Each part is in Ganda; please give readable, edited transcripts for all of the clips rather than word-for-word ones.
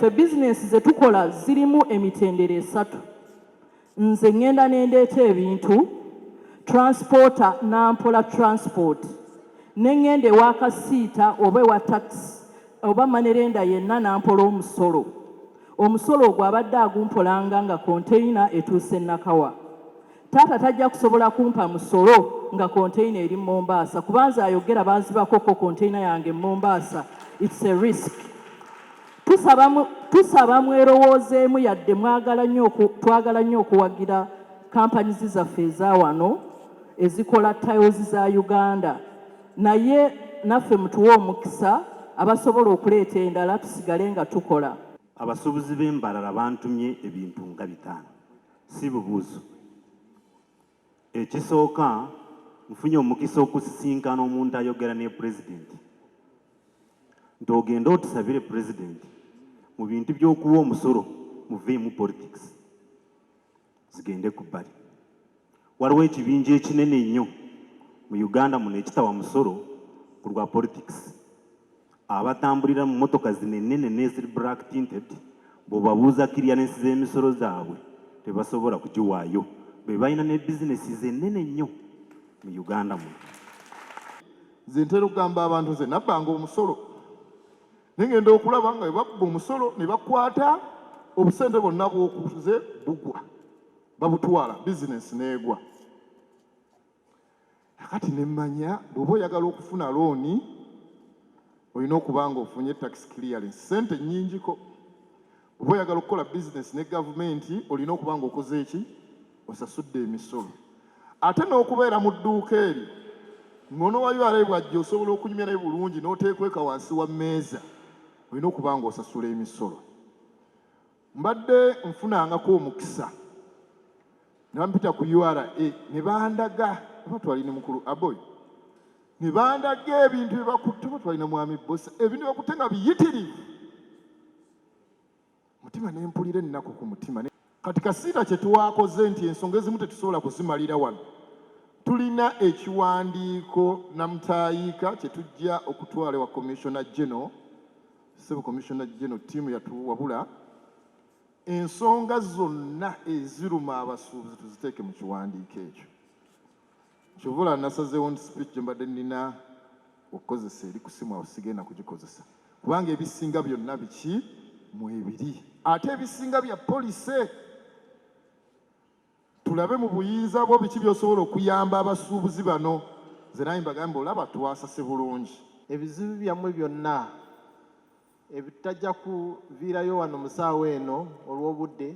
ffe bizinesi ze tukola zirimu emitendera esatu. Nze ngenda nendeeta ebintu transporter nampola transport, nengende ewa kasiita oba ewa taxi oba manerenda yenna nampola omusolo. Omusolo ogwo abadde agumpolanga nga konteyina etuuse Nakawa. Taata tajja kusobola kumpa musolo nga konteyina eri Mombasa, kubanza ayogera baazibako konteyina yange Mombasa. It's a risk. Tusaba mwerowoozeemu yadde twagala nnyo okuwagira kampanizi zaffe eza wano ezikola tiles za Uganda, naye naffe mutuwe omukisa abasobola okuleeta endala tusigale nga tukola. Abasuubuzi b'embalala bantumye ebintu nga 5 si bubuuzo. Ekisooka nfunye omukisa okusisinkana omuntu ayogera ne pulezidenti nti ogenda otusabire pulezidenti mu bintu by'okuwa omusolo muveemu politics zigende ku bbali. Waliwo ekibinja ekinene ennyo mu Uganda muno ekitawa musolo ku lwa politics. Abatambulira mu motoka zinenene n'eziri black tinted bw'obabuuza clearance z'emisolo zaabwe tebasobola kugiwaayo. Be balina ne bizinesi zenene nnyo mu Uganda muno. Nze ntera okugamba abantu nze nabbanga omusolo nengenda okulaba nga bwe omusolo ne bakwata obusente bwonna bw'okuze bugwa babutwala bizinesi n'egwa. Akati ne mmanya bw'oba oyagala okufuna looni olina okuba nga ofunye tax clearance sente nnyingiko. Bw'oba oyagala okukola bizinesi ne gavumenti olina okuba nga okoze eki osasudde emisolo. Ate n'okubeera mu dduuka eryo ngono wa URA bw'ajja osobola okunyumya naye bulungi n'oteekweka wansi wa mmeeza olina okuba nga osasula emisolo. Mbadde nfunangako omukisa ne bampita ku URA ne bandaga abatwalina mukulu Aboy ne bandaga ebintu bye bakutte batwalina mwami Bosa ebintu bakutte nga biyitirivu. Mutima ne mpulira ennaku ku mutima. Kati kasiita kye tuwakoze nti ensonga ezimu tetusobola kuzimalira wano. Tulina ekiwandiiko namutayiika kye tujja okutwala wa Commissioner General, Sebo Commissioner General ttiimu yatuwabula ensonga zonna eziruma abasuubuzi tuziteeke mu kiwandiiko ekyo. Kyovula nasazeewo nti speech gye mbadde nnina okukozesa eri ku ssimu awo sigenda kugikozesa kubanga ebisinga byonna biki mu ebiri ate ebisinga bya polisi. Tulabe mu buyinza bwo biki by'osobola okuyamba abasuubuzi bano. Nze naye mbagamba olaba twasase bulungi. Ebizibu byammwe byonna ebitajja kuviirayo wano mu ssaawa eno olw'obudde,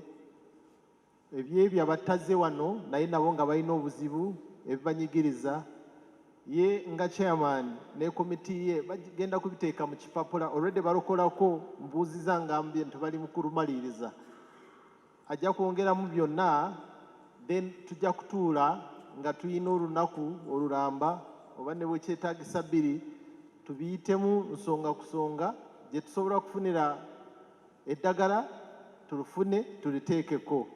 ebyebyo abatazze wano naye nabo nga balina obuzibu ebibanyigiriza, ye nga chairman ne komiti ye bagenda kubiteeka mu kipapula. Already balokolako mbuuziza ngambye nti bali mu kulumaliriza. Ajja kwongeramu byonna, then tujja kutuula nga tuyina olunaku olulamba oba ne bwe kyetaagisa 2 tubiyitemu nsonga ku nsonga gye tusobola kufunira eddagala tulufune tuliteekeko,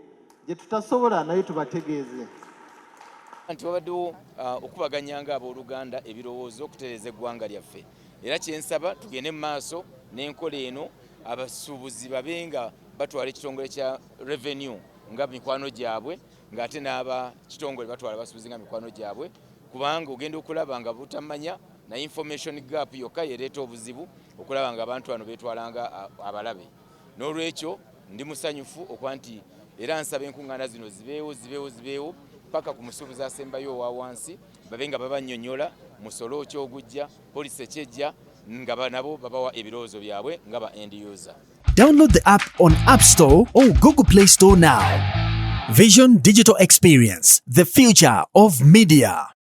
gye tutasobola naye tubategeeze. Nti wabaddewo okubaganyanga abooluganda ebirowoozo okutereeza eggwanga lyaffe, era kyensaba tugende mu maaso n'enkola eno. Abasuubuzi babe nga batwala ekitongole kya revenue nga mikwano gyabwe, ng'ate n'aba kitongole batwala abasuubuzi nga mikwano gyabwe, kubanga ogenda okulaba nga butamanya na information gap yokka yereeta obuzibu okulaba nga abantu bano beetwalanga abalabe. N'olwekyo ndi musanyufu okuba nti era nsaba enkuŋŋaana zino zibeewo paka ku musuubuzi asembayo owa wansi babe nga babannyonnyola musolo ki ogujja, polisi ekyejja, nga nabo babawa ebirowoozo byabwe nga ba end user. Download the app on App Store or Google Play Store now. Vision Digital Experience, the future of media.